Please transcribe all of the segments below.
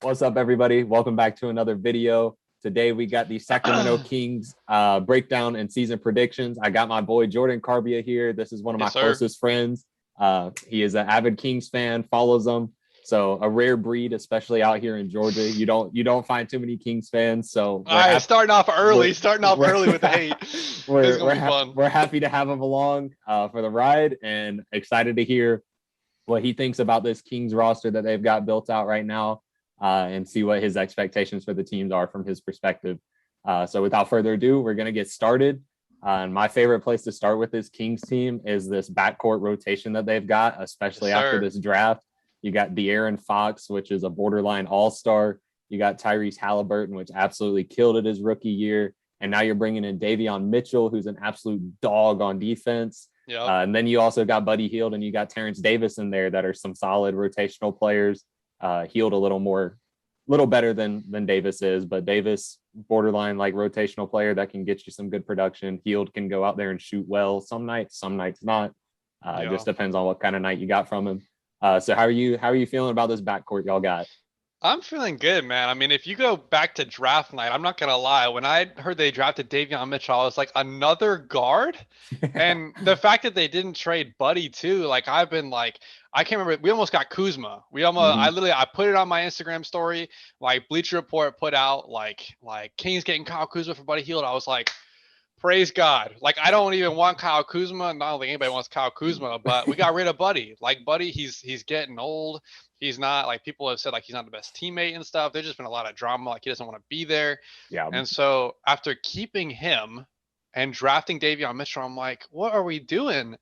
What's up, everybody? Welcome back to another video. Today we got the Sacramento Kings breakdown and season predictions. I got my boy Jordan Carbia here. This is one of my Yes, sir. closest friends. He is an avid Kings fan, follows them. So a rare breed, especially out here in Georgia. You don't find too many Kings fans. So All right, we're starting off we're early with the hate. This is gonna be fun. we're happy to have him along for the ride and excited to hear what he thinks about this Kings roster that they've got built out right now, and see what his expectations for the teams are from his perspective. So without further ado, we're going to get started. And my favorite place to start with this Kings team is this backcourt rotation that they've got, especially Yes, after sir. this draft. You got De'Aaron Fox, which is a borderline all-star. You got Tyrese Haliburton, which absolutely killed it his rookie year. And now you're bringing in Davion Mitchell, who's an absolute dog on defense. Yep. And then you also got Buddy Hield and you got Terrence Davis in there that are some solid rotational players. Hield a little better than Davis is, but Davis borderline like rotational player that can get you some good production. Hield can go out there and shoot well some nights not. It just depends on what kind of night you got from him. So how are you feeling about this backcourt y'all got? I'm feeling good, man. I mean, if you go back to draft night, I'm not gonna lie. When I heard they drafted Davion Mitchell, I was like, another guard? And the fact that they didn't trade Buddy too, like I've been like, I can't remember. We almost got Kuzma. Mhm. I put it on my Instagram story. Like Bleacher Report put out like Kings getting Kyle Kuzma for Buddy Hield. I was like, praise God. Like I don't even want Kyle Kuzma, and I don't think anybody wants Kyle Kuzma, but we got rid of Buddy. Like Buddy, he's getting old. He's not like people have said like he's not the best teammate and stuff. There's just been a lot of drama. Like he doesn't want to be there. Yeah. And so after keeping him and drafting Davion Mitchell, I'm like, what are we doing?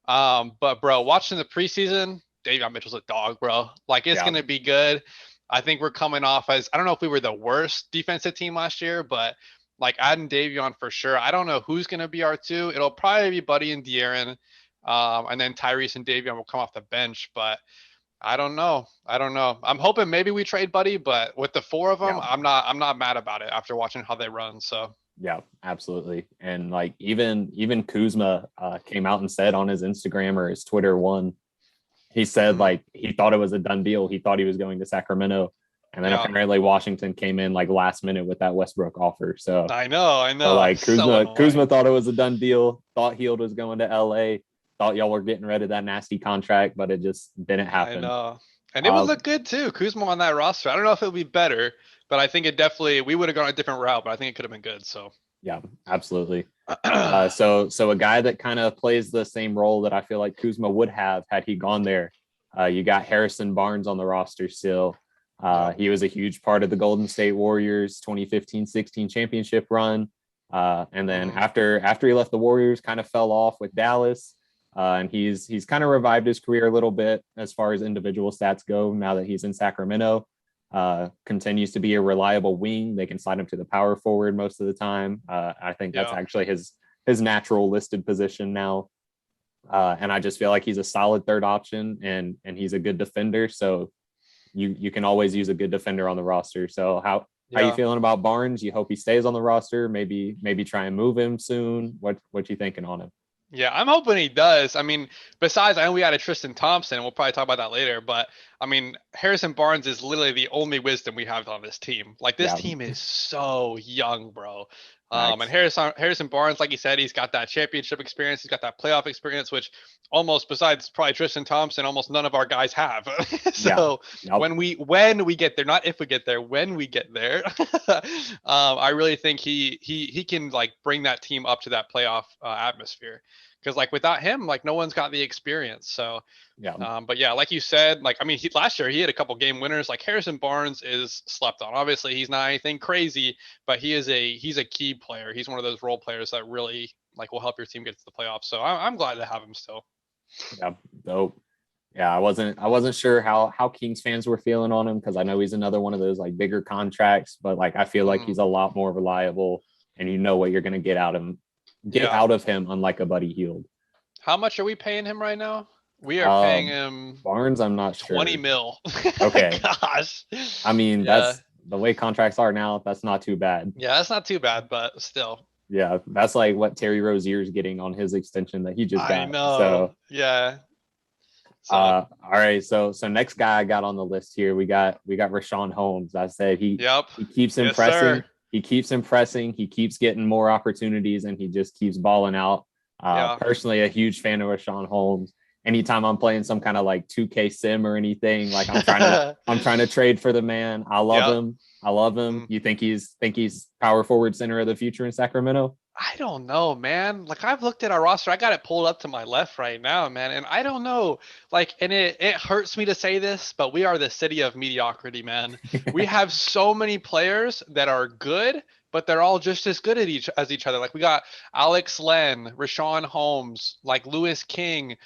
But bro, watching the preseason, Davion Mitchell's a dog, bro. Like it's Yeah. gonna be good. I think we're coming off as I don't know if we were the worst defensive team last year, but like adding Davion for sure. I don't know who's gonna be our two. It'll probably be Buddy and De'Aaron, and then Tyrese and Davion will come off the bench. But I don't know. I don't know. I'm hoping maybe we trade Buddy, but with the four of them, Yeah. I'm not mad about it after watching how they run. So Yeah, absolutely. And like even Kuzma came out and said on his Instagram or his Twitter one, he said mhm. like he thought it was a done deal. He thought he was going to Sacramento. And then Yeah, apparently Washington came in like last minute with that Westbrook offer. So I so know. like So Kuzma annoying. thought it was a done deal, thought Hield was going to LA, thought y'all were getting rid of that nasty contract, but it just didn't I happen. know. And it would Uh look good too. Kuzma on that roster. I don't know if it would be better, but I think it definitely we would have gone a different route, but I think it could have been good. So yeah, absolutely. So a guy that kind of plays the same role that I feel like Kuzma would have had he gone there. You got Harrison Barnes on the roster still. yep. He was a huge part of the Golden State Warriors 2015-16 championship run. And then Mhm. after he left the Warriors, kind of fell off with Dallas. And he's kind of revived his career a little bit as far as individual stats go now that he's in Sacramento. Continues to be a reliable wing. They can slide him to the power forward most of the time. I think that's Yeah. actually his natural listed position now. And I just feel like he's a solid third option and he's a good defender. So you can always use a good defender on the roster. So how you Yeah. feeling about Barnes? You hope he stays on the roster, maybe try and move him soon. What you thinking on him? Yeah, I'm hoping he does. I mean, besides, I know we added Tristan Thompson, and we'll probably talk about that later, but I mean, Harrison Barnes is literally the only wisdom we have on this team. Like this Yeah, team is so young, bro. And Max. Harrison Barnes, like you said, he's got that championship experience, he's got that playoff experience, which almost besides probably Tristan Thompson, almost none of our guys have. Yeah. So Yep. when we get there, not if we get there, when we get there, I really think he can like bring that team up to that playoff atmosphere because like without him, like no one's got the experience. So, Yeah. but yeah, like you said, like I mean, last year he had a couple game winners. Like Harrison Barnes is slept on. Obviously, he's not anything crazy, but he's a key player. He's one of those role players that really like will help your team get to the playoffs. So I'm glad to have him still. Yeah. Dope. Yeah, I wasn't sure how Kings fans were feeling on him because I know he's another one of those like bigger contracts, but like I feel like Mhm. he's a lot more reliable and you know what you're gonna get Yeah. out of him, unlike a Buddy Hield. How much are we paying him right now? We are paying him Barnes, I'm not 20 sure. mil. Okay. Gosh. I mean, Yeah. that's the way contracts are now. That's not too bad. Yeah, that's not too bad, but still. Yeah, that's like what Terry Rozier's getting on his extension that he just I got. know. So Yeah. So All right. So next guy I got on the list here, we got Rashawn Holmes. I said yep. he keeps Yes, impressing. sir. He keeps impressing. He keeps getting more opportunities, and he just keeps balling out. Yeah. Personally, a huge fan of Rashawn Holmes. Anytime I'm playing some kind of like 2K sim or anything, like I'm trying to trade for the man. I love Yep. him. I love him. Mm. You think he's power forward, center of the future in Sacramento? I don't know, man. Like I've looked at our roster. I got it pulled up to my left right now, man. And I don't know. Like, and it hurts me to say this, but we are the city of mediocrity, man. We have so many players that are good, but they're all just as good at each other. Like we got Alex Len, Rashawn Holmes, like Lewis King.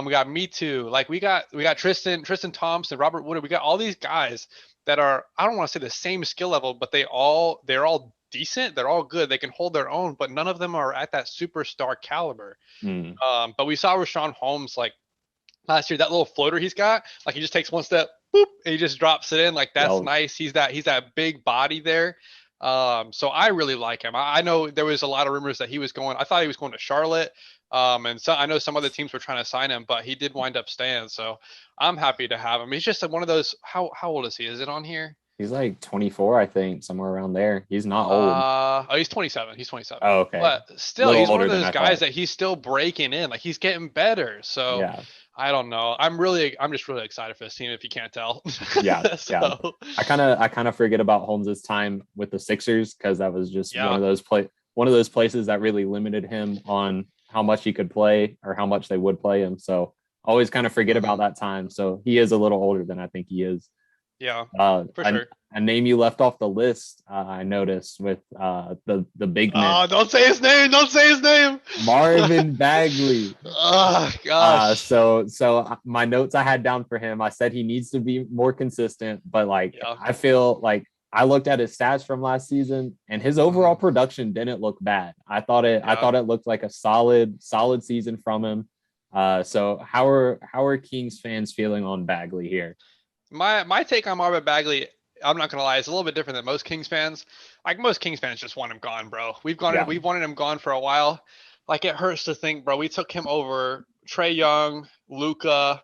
We got Me Too. Like we got Tristan Thompson, Robert Woodard. We got all these guys that are, I don't want to say the same skill level, but they're all decent. They're all good. They can hold their own, but none of them are at that superstar caliber. Mm. But we saw Rashawn Holmes like last year, that little floater he's got, like he just takes one step, boop, and he just drops it in. Like that's nice. He's that big body there. So I really like him. I know there was a lot of rumors that he was going. I thought he was going to Charlotte. And so I know some other teams were trying to sign him, but he did wind up staying. So I'm happy to have him. He's just one of those. How old is he? Is it on here? He's like 24, I think, somewhere around there. He's not old. Oh, he's 27. He's 27. Oh, okay. But still, he's one of those guys thought. that he's still breaking in. Like he's getting better. So Yeah. I don't know. I'm just really excited for this team. If you can't tell. Yeah. So, yeah. I kind of forget about Holmes's time with the Sixers because that was just one of those places that really limited him on how much he could play or how much they would play him. So always kind of forget about that time. So he is a little older than I think he is. Yeah, for sure. A name you left off the list, I noticed with the big man. Oh, don't say his name! Don't say his name! Marvin Bagley. Oh gosh. So my notes I had down for him, I said he needs to be more consistent, but I feel like I looked at his stats from last season, and his overall production didn't look bad. I thought it looked like a solid season from him. So how are Kings fans feeling on Bagley here? My take on Marvin Bagley, I'm not gonna lie, it's a little bit different than most Kings fans. Like most Kings fans just want him gone, bro. We've wanted him gone for a while. Like it hurts to think, bro. We took him over Trae Young, Luka,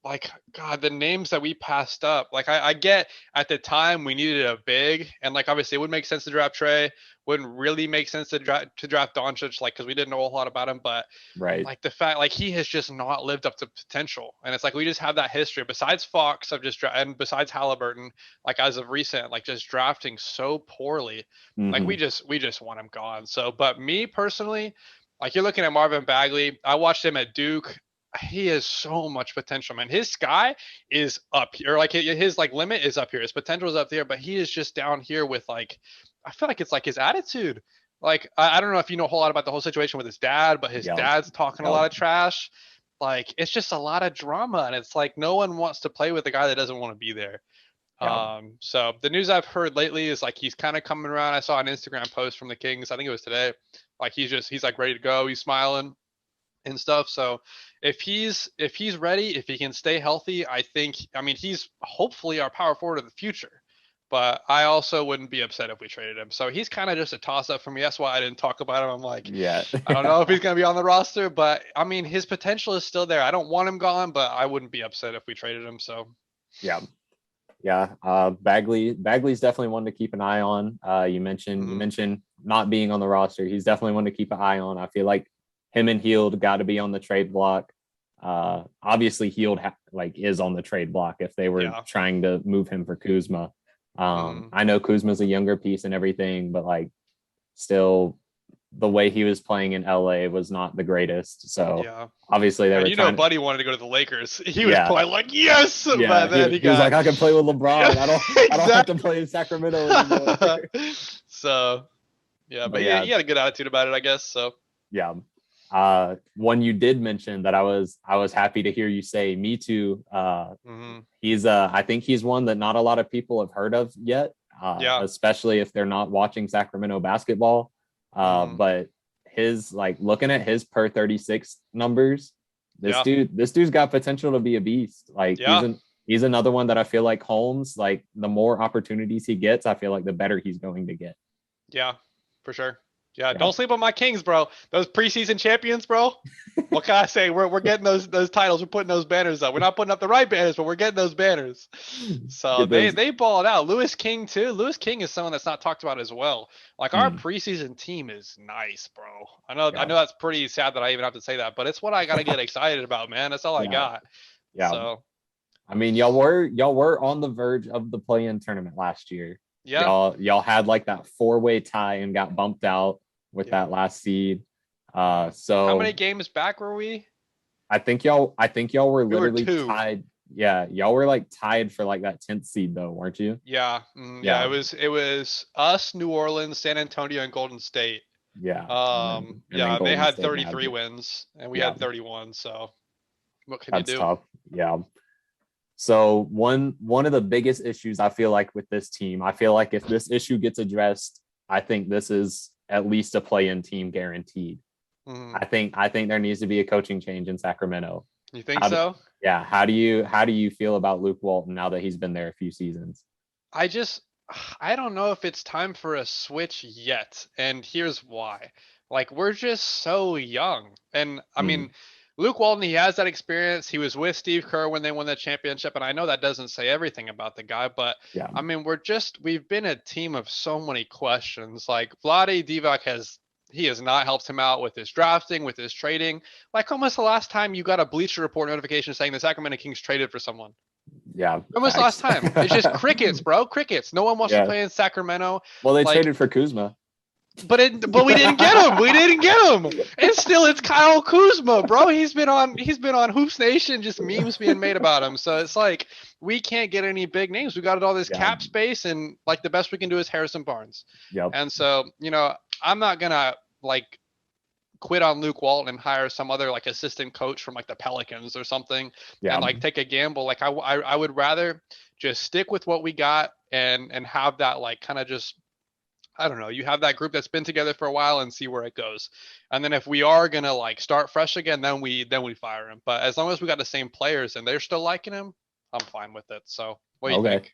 like God, the names that we passed up. Like I get at the time we needed a big, and like obviously it would make sense to draft Trae. Wouldn't really make sense to draft Doncic, like because we didn't know a whole lot about him. But like the fact, like he has just not lived up to potential, and it's like we just have that history. Besides Fox, and besides Haliburton, like as of recent, like just drafting so poorly. Mm-hmm. Like we just want him gone. So, but me personally, like you're looking at Marvin Bagley. I watched him at Duke. He has so much potential, man. His sky is up here. Like his like limit is up here. His potential is up there, but he is just down here with like, I feel like it's like his attitude. Like, I don't know if you know a whole lot about the whole situation with his dad, but his dad's talking a lot of trash. Like, it's just a lot of drama. And it's like, no one wants to play with a guy that doesn't want to be there. So the news I've heard lately is like, he's kind of coming around. I saw an Instagram post from the Kings. I think it was today. Like he's like ready to go. He's smiling and stuff. So if he's ready, if he can stay healthy, I mean, he's hopefully our power forward of the future. But I also wouldn't be upset if we traded him. So he's kind of just a toss-up for me. That's why I didn't talk about him. I'm like, I don't know if he's going to be on the roster, but I mean, his potential is still there. I don't want him gone, but I wouldn't be upset if we traded him. So Bagley's definitely one to keep an eye on. You mentioned not being on the roster. He's definitely one to keep an eye on. I feel like him and Hield got to be on the trade block. Obviously Hield is on the trade block if they were trying to move him for Kuzma. I know Kuzma's a younger piece and everything, but like still the way he was playing in LA was not the greatest. So obviously they were Buddy wanted to go to the Lakers. He was playing like, yes. But then he was like, I can play with LeBron. I don't have to play in Sacramento anymore. So but he had a good attitude about it, I guess. So one you did mention that I was happy to hear you say, Me Too. He's I think he's one that not a lot of people have heard of yet, especially if they're not watching Sacramento basketball. But his looking at his per 36 numbers, this dude's got potential to be a beast. Like he's another one that I feel like Holmes, like the more opportunities he gets, I feel like the better he's going to get. Yeah, for sure. Yeah, Yeah. don't sleep on my Kings, bro. Those preseason champions, bro. What can I say? We're getting those titles. We're putting those banners up. We're not putting up the right banners, but we're getting those banners. So Get those. they balled out. Lewis King too. Lewis King is someone that's not talked about as well. Like our Mm, preseason team is nice, bro. I yeah. know that's pretty sad that I even have to say that, but it's what I gotta get excited about, man. That's all I Yeah. got. Yeah. So I mean, y'all were on the verge of the play-in tournament last year. yeah, Y'all had like that four-way tie and got bumped out with yeah. that last seed. How many So games back were we? I think y'all were We were literally 2. tied. Yeah, y'all were like tied for like that 10th seed though, weren't you? Yeah, yeah. Yeah, It was us, New Orleans, San Antonio, and Golden State. yeah. And then Yeah, they Golden had State nabbed 33 it. wins and we Yeah, had 31. So what can you that's do? tough. Yeah. So one of the biggest issues I feel like with this team, I feel like if this issue gets addressed, I think this is at least a play-in team guaranteed. Mhm. I think there needs to be a coaching change in Sacramento. You think How do, so? yeah, how do you feel about Luke Walton now that he's been there a few seasons? I just I don't know if it's time for a switch yet, and here's why. Like we're just so young, and I Mm, mean, Luke Walton, he has that experience. He was with Steve Kerr when they won the championship, and I know that doesn't say everything about the guy, but yeah, I mean, we've been a team of so many questions. Like Vlade Divac he has not helped him out with his drafting, with his trading. Like almost the last time you got a Bleacher Report notification saying the Sacramento Kings traded for someone. yeah, When was the last facts. time? It's just crickets, bro. Crickets. No one wants to Yeah. play in Sacramento. Well, they Like, traded for Kuzma. but we didn't get him. We didn't get him. And still, it's Kyle Kuzma, bro. He's been on Hoops Nation, just memes being made about him. So it's like we can't get any big names. We got all this Yeah. cap space, and like the best we can do is Harrison Barnes. Yep. And so I'm not gonna like quit on Luke Walton and hire some other like assistant coach from like the Pelicans or something Yeah. and like take a gamble. Like I would rather just stick with what we got and have that like kind of just I don't know, you have that group that's been together for a while and see where it goes. And then if we are gonna like start fresh again, then we fire him. But as long as we got the same players and they're still liking him, I'm fine with it. So what do you Okay. think?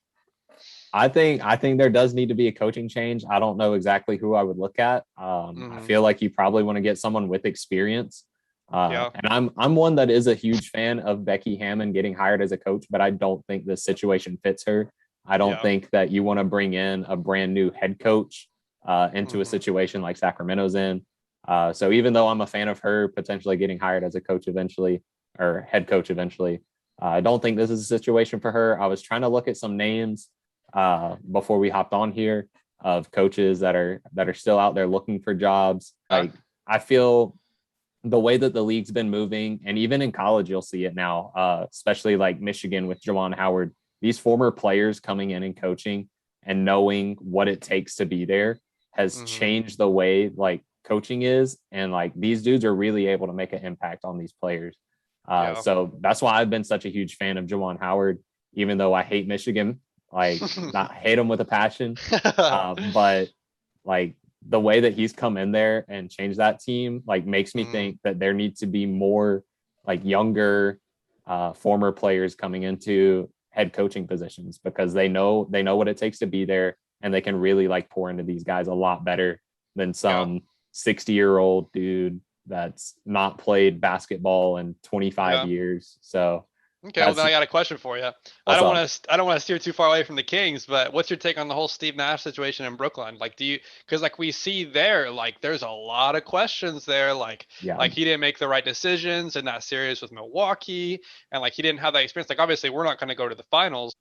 I think there does need to be a coaching change. I don't know exactly who I would look at. I Hmm. feel like you probably want to get someone with experience. Yeah. And I'm one that is a huge fan of Becky Hammond getting hired as a coach, but I don't think this situation fits her. I don't Yeah. think that you want to bring in a brand new head coach into a Hmm. situation like Sacramento's in. So even though I'm a fan of her potentially getting hired as a coach eventually or head coach eventually, I don't think this is a situation for her. I was trying to look at some names before we hopped on here of coaches that are still out there looking for jobs. Like I feel the way that the league's been moving, and even in college, you'll see it now, especially like Michigan with Juwan Howard, these former players coming in and coaching and knowing what it takes to be there has Hmm. changed the way like coaching is. And like these dudes are really able to make an impact on these players. Yeah. So that's why I've been such a huge fan of Juwan Howard, even though I hate Michigan, like not hate them with a passion. But like the way that he's come in there and changed that team like makes me Mhm. think that there needs to be more like younger former players coming into head coaching positions because they know what it takes to be there and they can really like pour into these guys a lot better than Yeah. some 60-year-old dude that's not played basketball in 25 Yeah. years. So Okay, well that's then I got a question for you. what's up. I don't want to steer too far away from the Kings, but what's your take on the whole Steve Nash situation in Brooklyn? Like, because like we see there, like there's a lot of questions there. Yeah. Like he didn't make the right decisions in that series with Milwaukee, and like he didn't have that experience. Like obviously we're not going to go to the finals.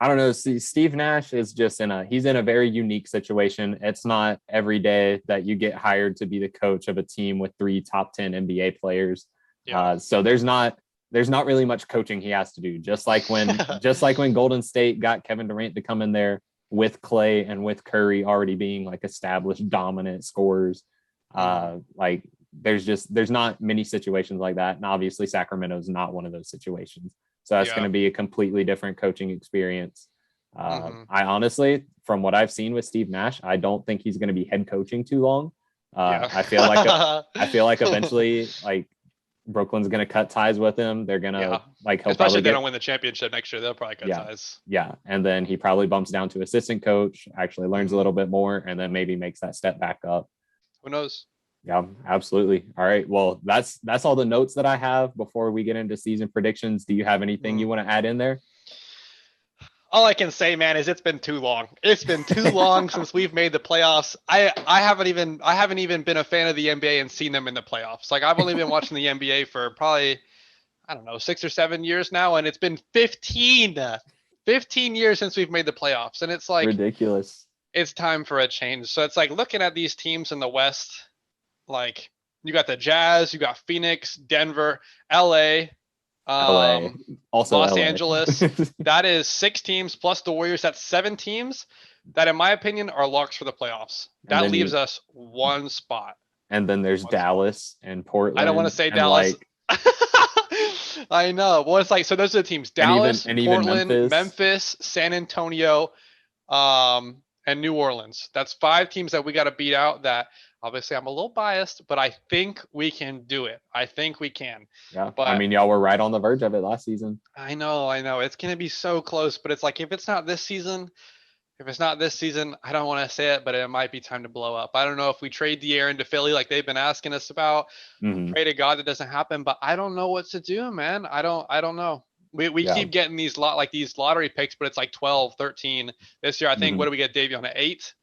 I don't know. See, Steve Nash is just he's in a very unique situation. It's not every day that you get hired to be the coach of a team with 3 top 10 NBA players. Yeah. So there's not really much coaching he has to do. Just like when Golden State got Kevin Durant to come in there with Clay and with Curry already being like established dominant scorers. Like there's not many situations like that. And obviously Sacramento's not one of those situations. So that's going Yeah. to be a completely different coaching experience. Hmm. I honestly, from what I've seen with Steve Nash, I don't think he's going to be head coaching too long. Yeah. I feel like eventually, like Brooklyn's going to cut ties with him. They're going Yeah. to like he'll Especially probably if they get don't win the championship next year, they'll probably cut yeah ties. yeah, and then he probably bumps down to assistant coach, actually learns a Mhm. little bit more, and then maybe makes that step back up. Who knows? Yeah, absolutely. All right. Well, that's all the notes that I have before we get into season predictions. Do you have anything you want to add in there? All I can say, man, is it's been too long. It's been too long since we've made the playoffs. I haven't even been a fan of the NBA and seen them in the playoffs. Like I've only been watching the NBA for probably, I don't know, 6 or 7 years now, and it's been 15 years since we've made the playoffs. And it's like Ridiculous. it's time for a change. So it's like looking at these teams in the West, like you got the Jazz, you got Phoenix, Denver, LA, LA. Also Los LA. Angeles. That is 6 teams plus the Warriors. That's 7 teams that, in my opinion, are locks for the playoffs. That leaves us one spot. And then there's Dallas and Portland. I don't want to say Dallas. I know. Well, it's like, so those are the teams: Dallas, and Portland, even Memphis, San Antonio, and New Orleans. That's 5 teams that we got to beat out. That obviously I'm a little biased, but I think we can do it. I think we can. Yeah. But I mean, y'all were right on the verge of it last season. I know. It's going to be so close, but it's like, if it's not this season, I don't want to say it, but it might be time to blow up. I don't know if we trade De'Aaron to Philly like they've been asking us about. Pray to God that doesn't happen, but I don't know what to do, man. I don't know. We keep getting these lottery picks, but it's like 12, 13 this year. I think, what do we get Davion at 8?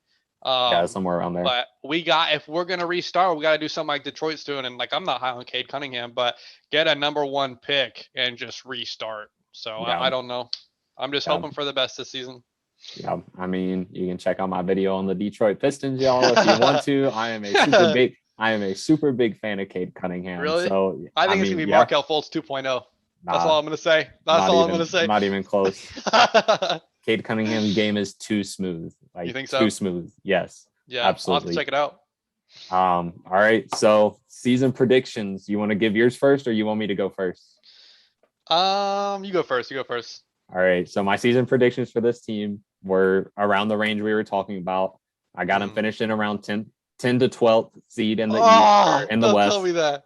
Yeah, somewhere around there. But if we're going to restart, we got to do something like Detroit's doing. And like, I'm not high on Cade Cunningham, but get a number 1 pick and just restart. So I don't know. I'm just hoping for the best this season. Yeah, I mean, you can check out my video on the Detroit Pistons, y'all, if you want to. I am a super big fan of Cade Cunningham. Really? So I think it's gonna be Markelle Fultz 2.0. That's all I'm gonna say. Not even close. Cade Cunningham's game is too smooth. Like, you think so? Too smooth. Yes. Yeah, absolutely. I'll have to check it out. All right. So season predictions. You want to give yours first, or you want me to go first? You go first. All right. So my season predictions for this team were around the range we were talking about. I got them finishing around 10 to 12th seed in the East, in the West. Tell me that.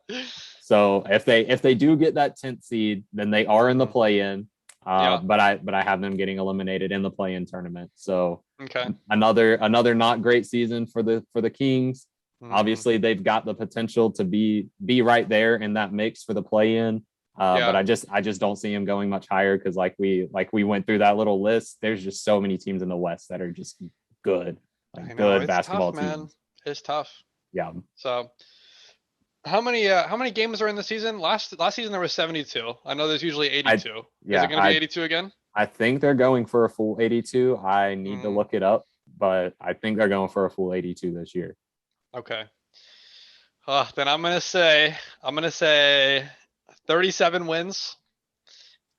So if they do get that 10th seed, then they are in the play-in. But I have them getting eliminated in the play-in tournament. So another not great season for the Kings. Obviously, they've got the potential to be right there in that mix for the play-in. But I just don't see him going much higher, because like we went through that little list. There's just so many teams in the West that are just good, good basketball teams. Man. It's tough. Yeah. So how many games are in the season? Last season there was 72. I know there's usually 82. Is it going to be 82 again? I think they're going for a full 82. I need to look it up, but I think they're going for a full 82 this year. Okay. Then I'm gonna say 37 wins.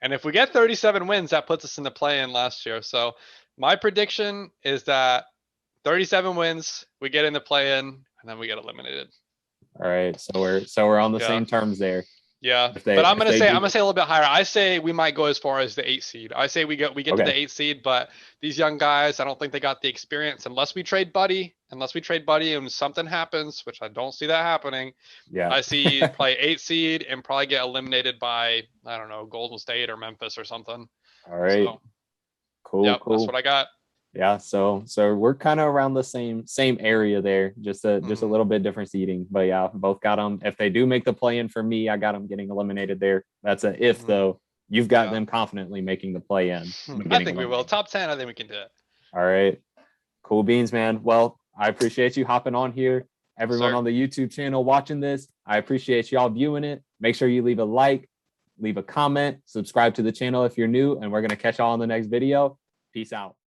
And if we get 37 wins, that puts us in the play-in last year. So my prediction is that 37 wins, we get in the play-in, and then we get eliminated. All right. So we're on the same terms there. Yeah. But I'm gonna say a little bit higher. I say we might go as far as the 8 seed. I say we get to the 8 seed, but these young guys, I don't think they got the experience unless we trade Buddy and something happens, which I don't see that happening. Yeah. I see probably 8 seed and probably get eliminated by, I don't know, Golden State or Memphis or something. All right. So, cool. That's what I got. Yeah, so we're kind of around the same area there, just a little bit different seeding. But yeah, both got them. If they do make the play-in for me, I got them getting eliminated there. That's a if though. You've got them confidently making the play-in. I think we will. Top 10, I think we can do it. All right. Cool beans, man. Well, I appreciate you hopping on here. Everyone on the YouTube channel watching this, I appreciate y'all viewing it. Make sure you leave a like, leave a comment, subscribe to the channel if you're new, and we're going to catch y'all on the next video. Peace out.